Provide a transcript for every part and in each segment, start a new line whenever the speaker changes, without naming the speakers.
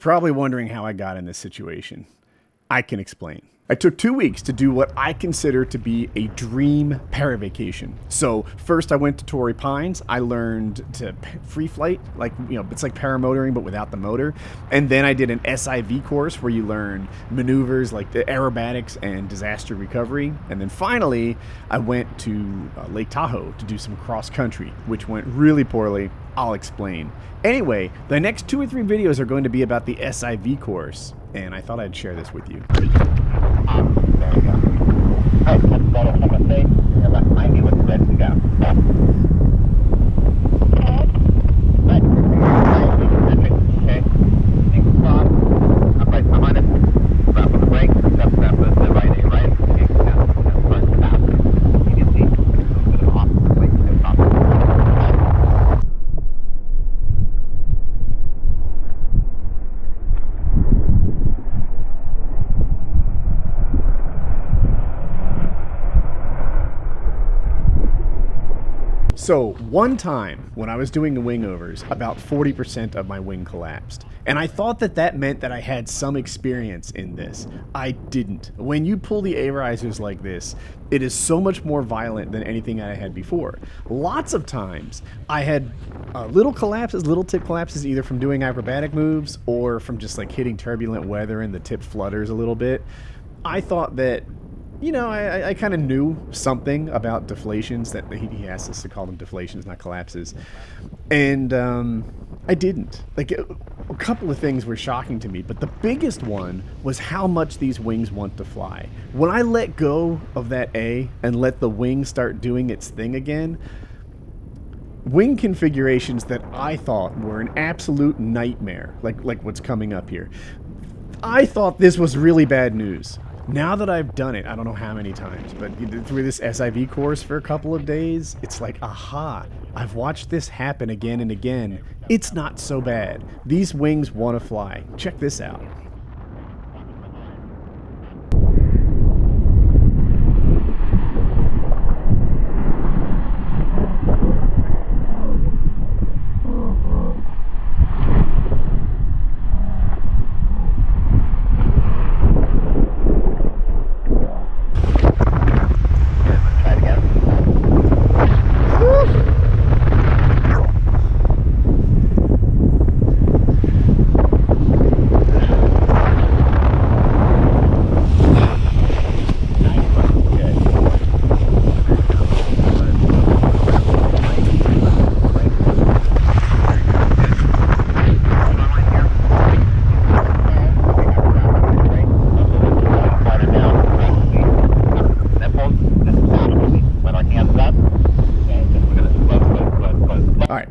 probably wondering how I got in this situation. I can explain. I took 2 weeks to do what I consider to be a dream para-vacation. So first I went to Torrey Pines. I learned to free flight, like, it's like paramotoring, but without the motor. And then I did an SIV course where you learn maneuvers like the aerobatics and disaster recovery. And then finally, I went to Lake Tahoe to do some cross country, which went really poorly. I'll explain. Anyway, the next 2 or 3 videos are going to be about the SIV course, and I thought I'd share this with you.
There we go. Alright, let's go to second stage. You're about 90 with ready to go. Right, okay. Things stop. Upright, come on in. Wrap on the brake. Step with the right, A right. Okay, that's front stop. Immediately. Put it off. Wait, stop.
So one time when I was doing the wingovers, about 40% of my wing collapsed. And I thought that that meant that I had some experience in this. I didn't. When you pull the A-risers like this, it is so much more violent than anything I had before. Lots of times I had little collapses, little tip collapses, either from doing acrobatic moves or from just like hitting turbulent weather and the tip flutters a little bit. I thought that I kind of knew something about deflations, that he asked us to call them deflations, not collapses. And I didn't. Like, a couple of things were shocking to me, but the biggest one was how much these wings want to fly. When I let go of that A and let the wing start doing its thing again, wing configurations that I thought were an absolute nightmare, like what's coming up here. I thought this was really bad news. Now that I've done it, I don't know how many times, but through this SIV course for a couple of days, it's like, aha, I've watched this happen again and again. It's not so bad. These wings want to fly. Check this out.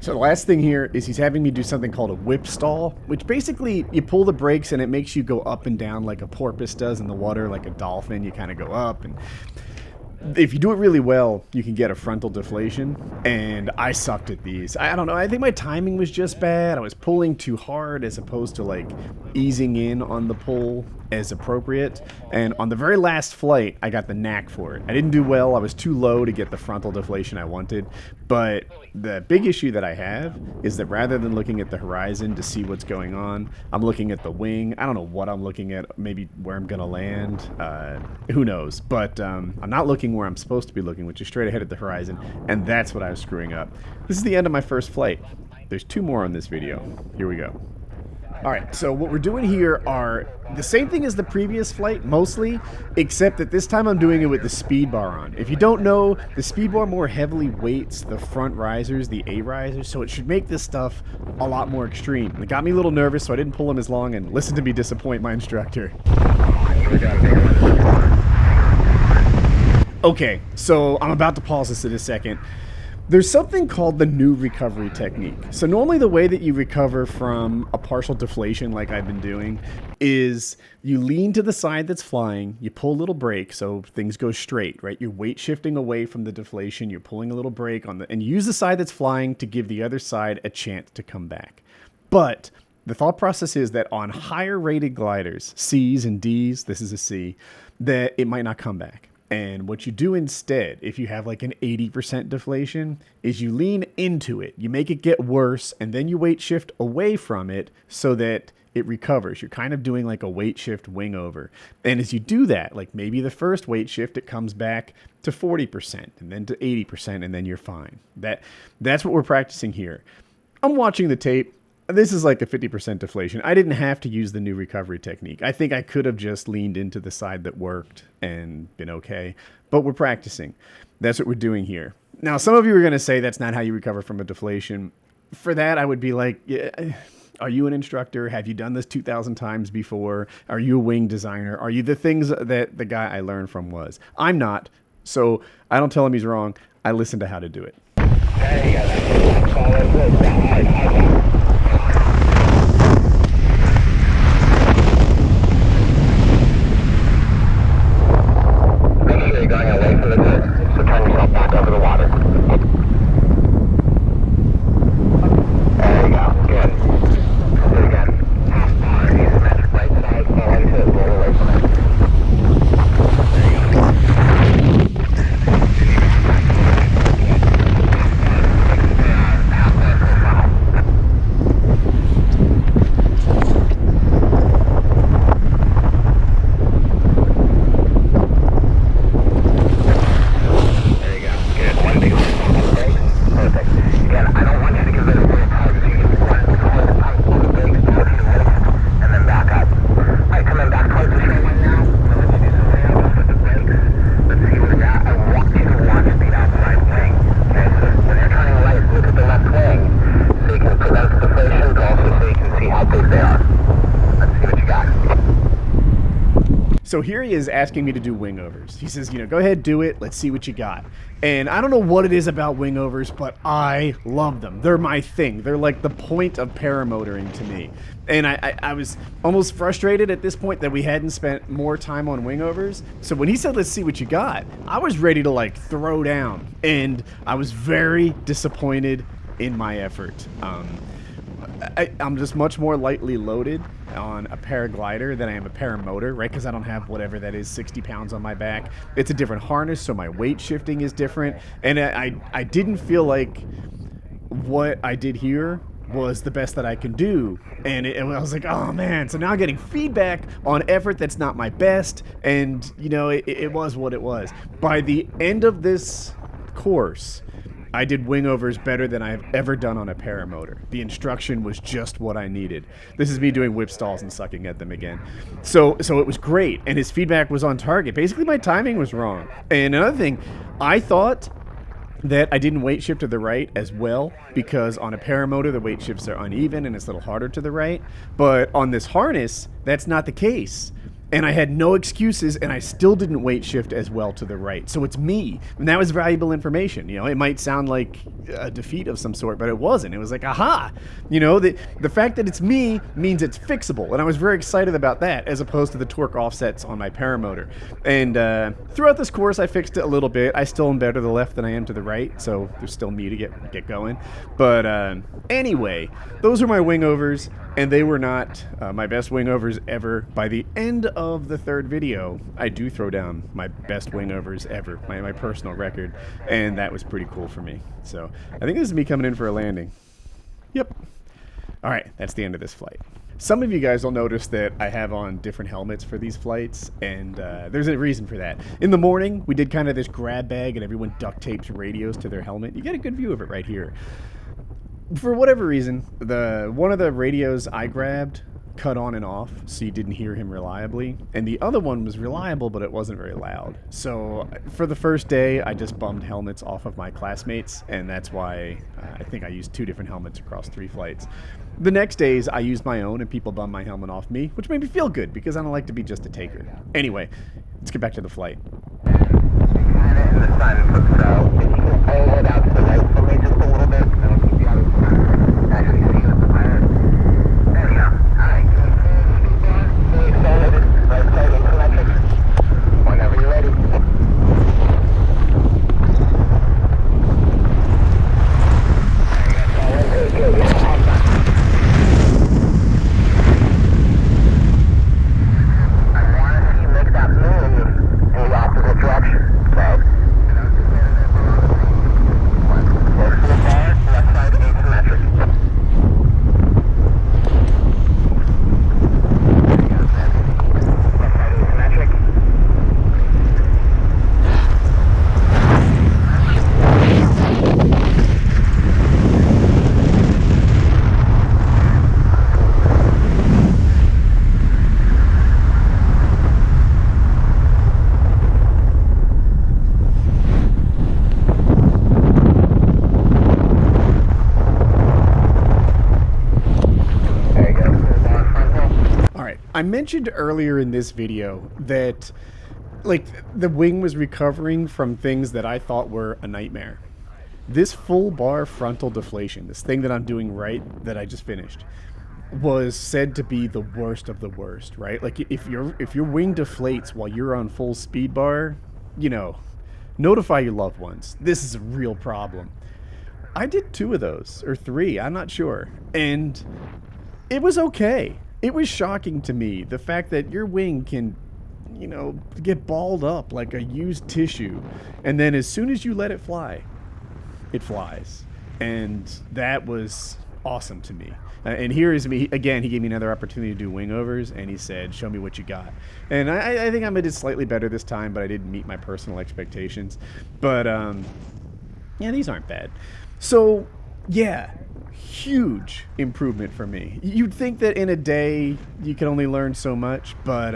So the last thing here is he's having me do something called a whip stall, which basically you pull the brakes and it makes you go up and down like a porpoise does in the water, like a dolphin. You kind of go up, and if you do it really well, you can get a frontal deflation, and I sucked at these. I don't know, I think my timing was just bad. I was pulling too hard as opposed to like easing in on the pull as appropriate, and on the very last flight, I got the knack for it. I didn't do well. I was too low to get the frontal deflation I wanted, but the big issue that I have is that rather than looking at the horizon to see what's going on, I'm looking at the wing. I don't know what I'm looking at, maybe where I'm gonna land, who knows, but I'm not looking where I'm supposed to be looking, which is straight ahead at the horizon, and that's what I was screwing up. This is the end of my first flight. There's 2 more on this video. Here we go. Alright, so what we're doing here are the same thing as the previous flight, mostly, except that this time I'm doing it with the speed bar on. If you don't know, the speed bar more heavily weights the front risers, the A risers, so it should make this stuff a lot more extreme. It got me a little nervous, so I didn't pull them as long, and listen to me disappoint my instructor. Okay, so I'm about to pause this in a second. There's something called the new recovery technique. So normally the way that you recover from a partial deflation like I've been doing is you lean to the side that's flying, you pull a little brake so things go straight, right? You're weight shifting away from the deflation, you're pulling a little brake on and you use the side that's flying to give the other side a chance to come back. But the thought process is that on higher rated gliders, C's and D's, this is a C, that it might not come back. And what you do instead, if you have like an 80% deflation, is you lean into it. You make it get worse, and then you weight shift away from it so that it recovers. You're kind of doing like a weight shift wing over. And as you do that, like maybe the first weight shift, it comes back to 40% and then to 80% and then you're fine. That's what we're practicing here. I'm watching the tape. This is like a 50% deflation. I didn't have to use the new recovery technique. I think I could have just leaned into the side that worked and been okay, but we're practicing. That's what we're doing here. Now, some of you are going to say that's not how you recover from a deflation. For that, I would be like, yeah, are you an instructor? Have you done this 2,000 times before? Are you a wing designer? Are you the things that the guy I learned from was? I'm not, so I don't tell him he's wrong. I listen to how to do it.
Going away from the grid, so turn yourself back over the water. There you go, good. Do it again. Half bar, asymmetric right side, fall into it, roll away from it. There you go. Half bar profile.
So here he is asking me to do wingovers. He says, go ahead, do it. Let's see what you got. And I don't know what it is about wingovers, but I love them. They're my thing. They're like the point of paramotoring to me. And I was almost frustrated at this point that we hadn't spent more time on wingovers. So when he said, let's see what you got, I was ready to like throw down. And I was very disappointed in my effort. I'm just much more lightly loaded on a paraglider than I am a paramotor, right? Because I don't have whatever that is, 60 pounds on my back. It's a different harness, so my weight shifting is different. And I didn't feel like what I did here was the best that I can do. And I was like, oh man, so now I'm getting feedback on effort that's not my best. And, it was what it was. By the end of this course, I did wingovers better than I've ever done on a paramotor. The instruction was just what I needed. This is me doing whip stalls and sucking at them again. So it was great, and his feedback was on target. Basically, my timing was wrong. And another thing, I thought that I didn't weight shift to the right as well, because on a paramotor, the weight shifts are uneven and it's a little harder to the right. But on this harness, that's not the case. And I had no excuses, and I still didn't weight shift as well to the right. So it's me. And that was valuable information. It might sound like a defeat of some sort, but it wasn't. It was like, aha! The fact that it's me means it's fixable. And I was very excited about that, as opposed to the torque offsets on my paramotor. And throughout this course, I fixed it a little bit. I still am better to the left than I am to the right, so there's still me to get going. But anyway, those are my wingovers, and they were not my best wingovers ever. By the end of the third video, I do throw down my best wingovers ever, my personal record, and that was pretty cool for me. So I think this is me coming in for a landing. Yep. All right, that's the end of this flight. Some of you guys will notice that I have on different helmets for these flights, and there's a reason for that. In the morning, we did kind of this grab bag, and everyone duct tapes radios to their helmet. You get a good view of it right here. For whatever reason, one of the radios I grabbed cut on and off, so you didn't hear him reliably, and the other one was reliable, but it wasn't very loud. So for the first day, I just bummed helmets off of my classmates, and that's why I think I used 2 different helmets across 3 flights. The next days, I used my own, and people bummed my helmet off me, which made me feel good, because I don't like to be just a taker. Anyway, let's get back to the flight.
Kind of in the sun, so if you can pull it out to the right for me just a little bit, that'll keep you out of the sun. Actually, see the fire. There we go. Alright, fully solid, right side asymmetric. Whenever you're ready. There you go, solid, good. I want to see you make that move in the opposite direction, okay?
I mentioned earlier in this video that like the wing was recovering from things that I thought were a nightmare. This full bar frontal deflation, this thing that I'm doing right that I just finished, was said to be the worst of the worst, right? Like if your wing deflates while you're on full speed bar, you know, notify your loved ones. This is a real problem. I did 2 of those, or 3, I'm not sure. And it was okay. It was shocking to me, the fact that your wing can, you know, get balled up like a used tissue. And then as soon as you let it fly, it flies. And that was awesome to me. And here is me, again, he gave me another opportunity to do wingovers, and he said, show me what you got. And I think I did slightly better this time, but I didn't meet my personal expectations. But, yeah, these aren't bad. So, yeah, huge improvement for me. You'd think that in a day you could only learn so much, but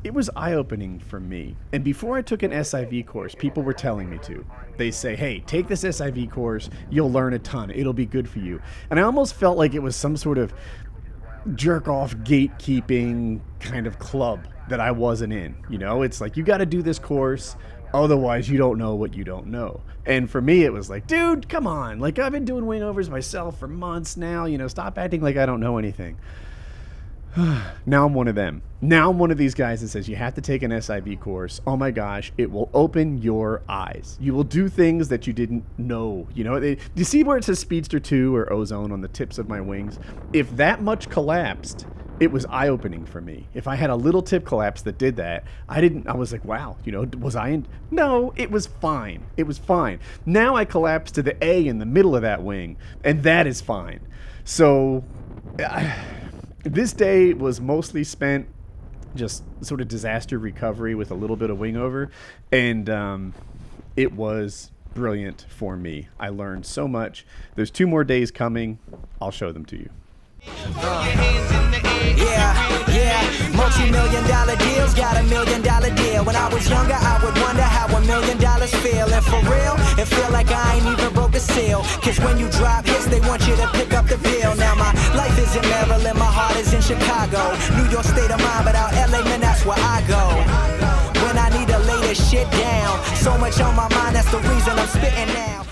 it was eye-opening for me. And before I took an SIV course, people were telling me to. They say, hey, take this SIV course, you'll learn a ton, it'll be good for you. And I almost felt like it was some sort of jerk-off gatekeeping kind of club that I wasn't in. You know, it's like, you got to do this course, otherwise you don't know what you don't know. And for me, it was like, dude, come on. Like, I've been doing wingovers myself for months now. You know, stop acting like I don't know anything. Now I'm one of them. Now I'm one of these guys that says you have to take an SIV course. Oh my gosh, it will open your eyes. You will do things that you didn't know. You know, do you see where it says Speedster 2 or Ozone on the tips of my wings? If that much collapsed, it was eye-opening for me. If I had a little tip collapse that did that, I was like, wow, you know, was I in? No, it was fine. It was fine. Now I collapsed to the A in the middle of that wing, and that is fine. So, this day was mostly spent just sort of disaster recovery with a little bit of wingover, and it was brilliant for me. I learned so much. There's 2 more days coming. I'll show them to you.
Yeah, multi-million-dollar deals got $1 million deal. When I was younger, I would wonder how $1 million feel. And for real, it feel like I ain't even broke a seal. Cause when you drop hits, they want you to pick up the bill. Now my life is in Maryland, my heart is in Chicago. New York state of mind, but out LA, man, that's where I go. When I need to lay this shit down, so much on my mind, that's the reason I'm spitting now.